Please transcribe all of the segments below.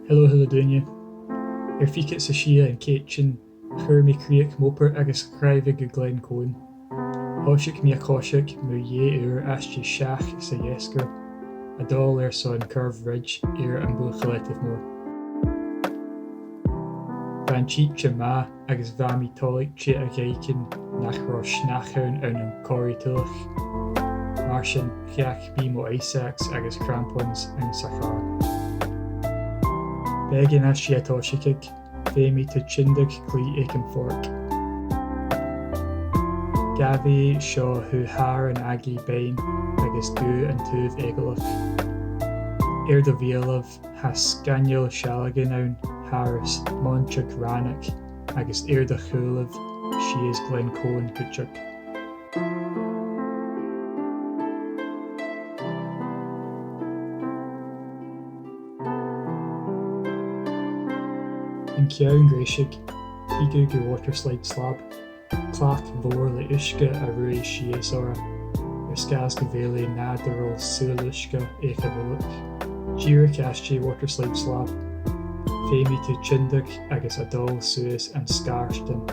Hello duine. Ficat sa Shia An Cèitean, chur mi Criach Moper agus chraibh go Glen Coin. Thosaigh mi a cóiseach mu astí seach sa dhéascar, a dul son Curved Ridge An Buachaille Etive Mor. Bhain Cèitean mhath agus bhaimi tolaigh a Gaelicin nach rá sneachán an choirí tuilech, mar sin cheach bí mo éiseachs agus crampons an sa char. Begin astí a tosaigh, féimi tú tsindig clí ag an fork. Gavi seo thu thar an agé bain agus dú an túh éigealach. Do bhéalamh has scainneal sealagan ann Harris Montrach Rannoch agus do chualamh sios Glen Coin Cuteach. An ceann gréisig, go waterslide slab, clach mhór le uisce a ruaigh sios ora, scas go bhéala nádarál suas éach a bhuailech. Díreadh astí waterslide slab, féimi tú tsindig agus a dul suas an scarstain,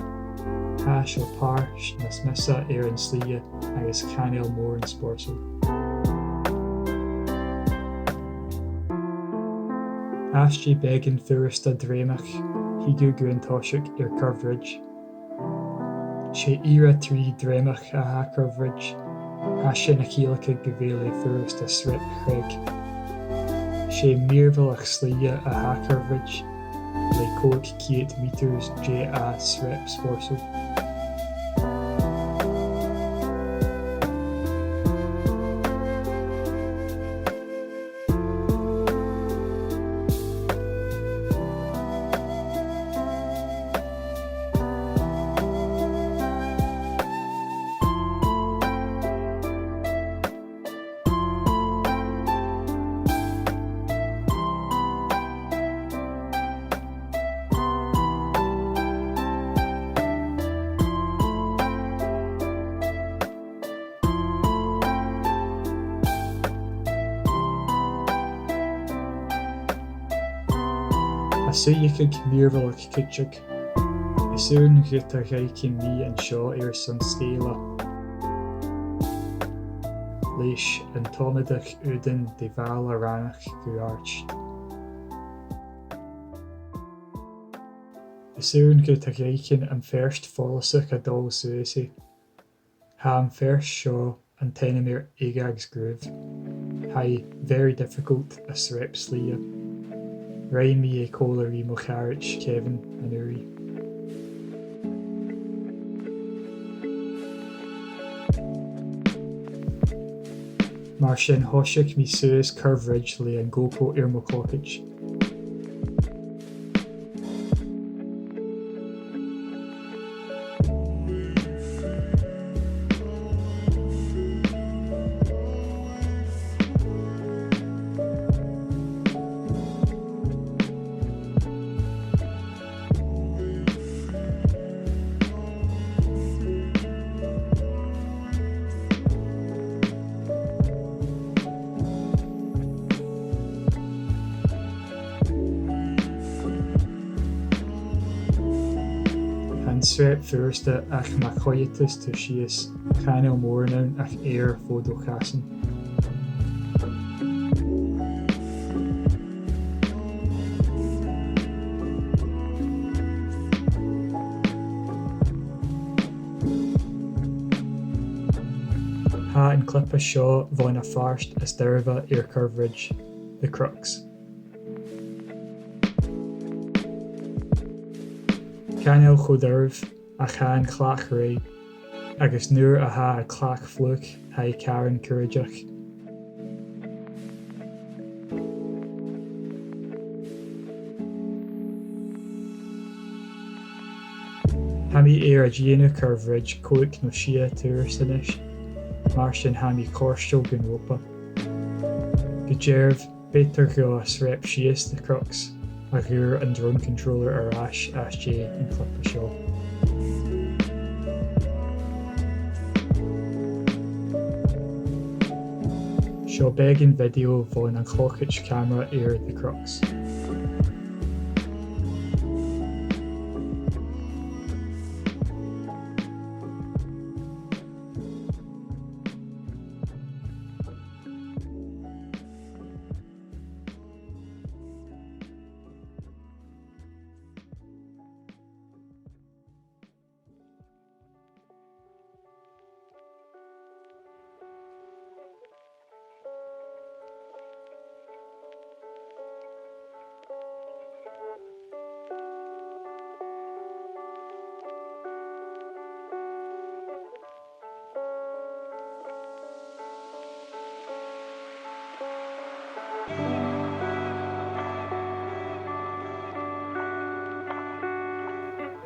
Thas ó páirt na smisa an slí agus chaneal mór an spórsal. Astí begin fuarasta dréimech, go an tosaigh Curved Ridge. Sé trí dréimech a Curved Ridge, sin a Gaelic go bhéala fuarasta srip chraig. Sé míormhailach slí a Curved Ridge, le 5 meters a srip spórsal. Suaigh míormhailach Cuteach, Isún a Gaelicin mí an seo san scéala. Leis an tomadach udan de bheal a Rannoch go Oidhche. Isún a Gaelicin an first fólasach a dul suasí. Ha an first seo an tenemir Eagag's Groove. Very difficult a srip slí. Rain mi a cólarí mo charrit Kevin an Uri. Mar sin thosaigh mi suas Curved Ridge le an ggópó mo clochait. Srip fuarasta ach má choithetas tú sios chaneal mór ann ach fódó chasan. Ha an clipa seo bhain a farst as deireadh Curved Ridge, the Crux. Chaneal chodeirbh a chan clach ré, agus nuair a clach fluch cairn cuireadeach. Hami a díanú Curved Ridge cóic nó sia túir sanis, mar sin hami cóirsteó gan ropa. Go deireadh betar go srip sios the Crux, a ghuair an drone controller astí an clipa seo. Seo begin video bhain an clochait camera the Crux.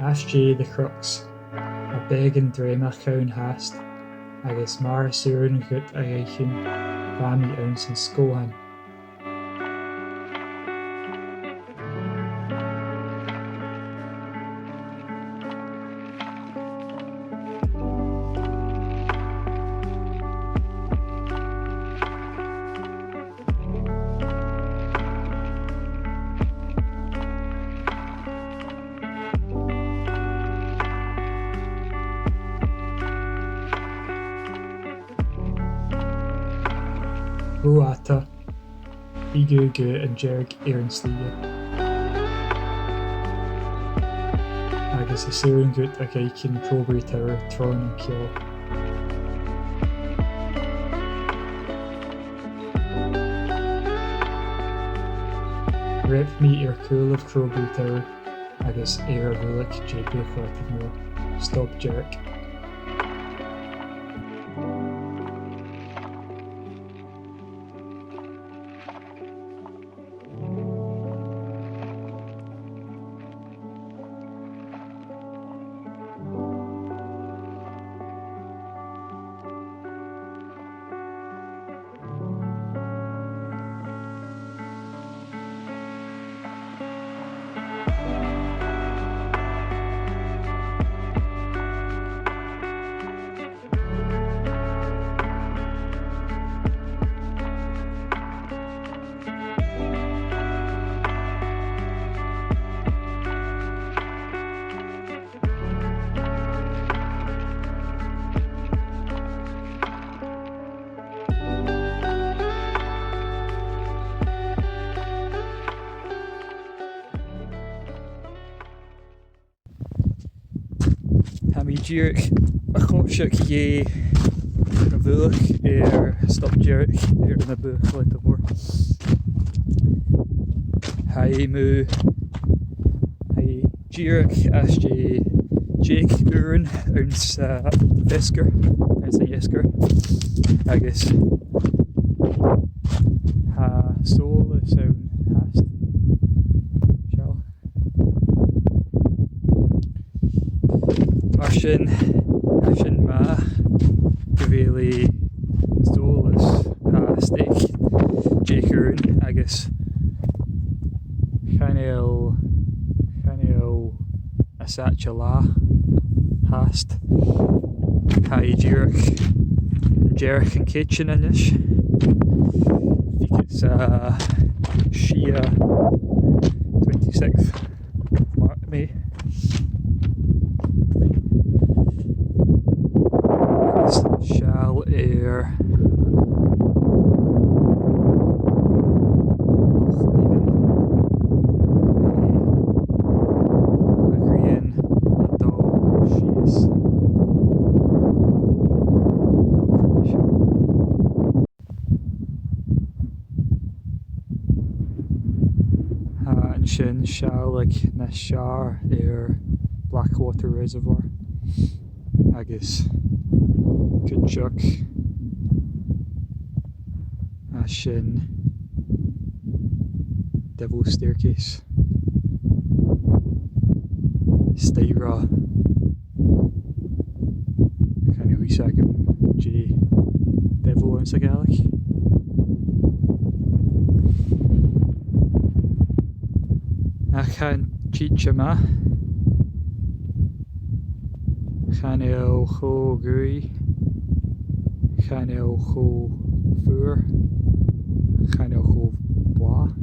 Oidhche the Crux, a began dreireadh ann hast, agus mar suan gut a dhéicinn bhaimi ann san scóthain. Buachaille Etive An Dearg An Cèitean. Agus is suan gut a dhéicinn Crowberry tower trón an ceol. Raibh mí cúl of Crowberry tower agus deireadh Buachaille Etive Mor, Stob Dearg. Deireadh a chóiste dhé na bhuailc Stob Dearg na Buachaille Etive Mor. Haimú Deireadh Oidhche Jake Uran ann sa Ioscar agus ha suas ann hast. Mar sin mhath go bhfuil suas Jake Uran agus Chainneal An Cèitean hast. Ha Deireadh An Cèitean inis. It's Shia 26th May. Shall sin sealadh na sear Blackwater Reservoir agus Buachaille a sin Devil's Staircase deireadh kind of agam J Devil in Gaelic. An Cèitean Chainneal Crowberry, Chainneal Fuair, Chainneal Buachaille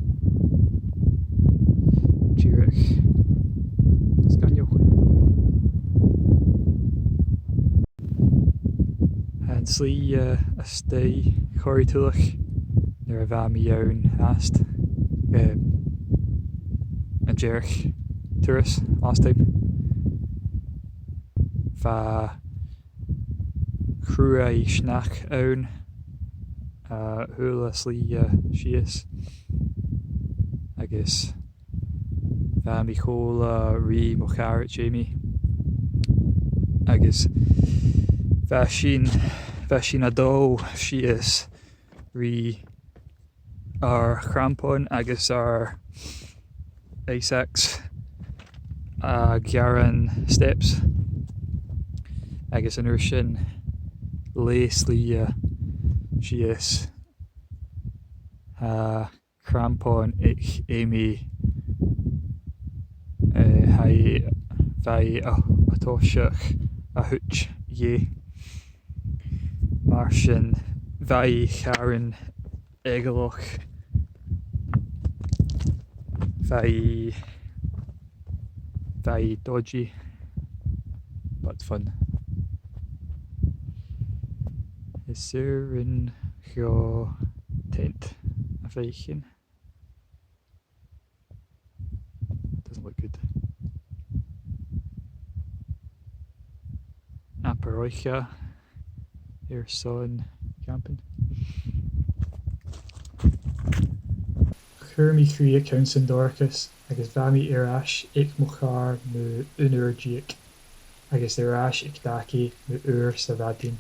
Deireadh Scanneal. An slí a stay choirtúlach nar a bhaimi ann hast An Dearg tourist last time. Va Crua Snach ann thula slí sias agus bhaimi chóla rí mo charát Jamie agus bheit sin a dó sias rí ar chrampón agus ar A6 Garan steps agus an sin lé slí sias crampón ag éimi hai bhai atóiseach a Oidhche mar sin bhai chearan Gaelic bhai dodgy but fun. Is there in your tent a bheichen? Doesn't look good. Oidhche your son camping. Chur mi chrí accounts an dorchas agus bheami iarás ag mo char nó unúr díoc agus iarás ag daci nó úr sa bhadín.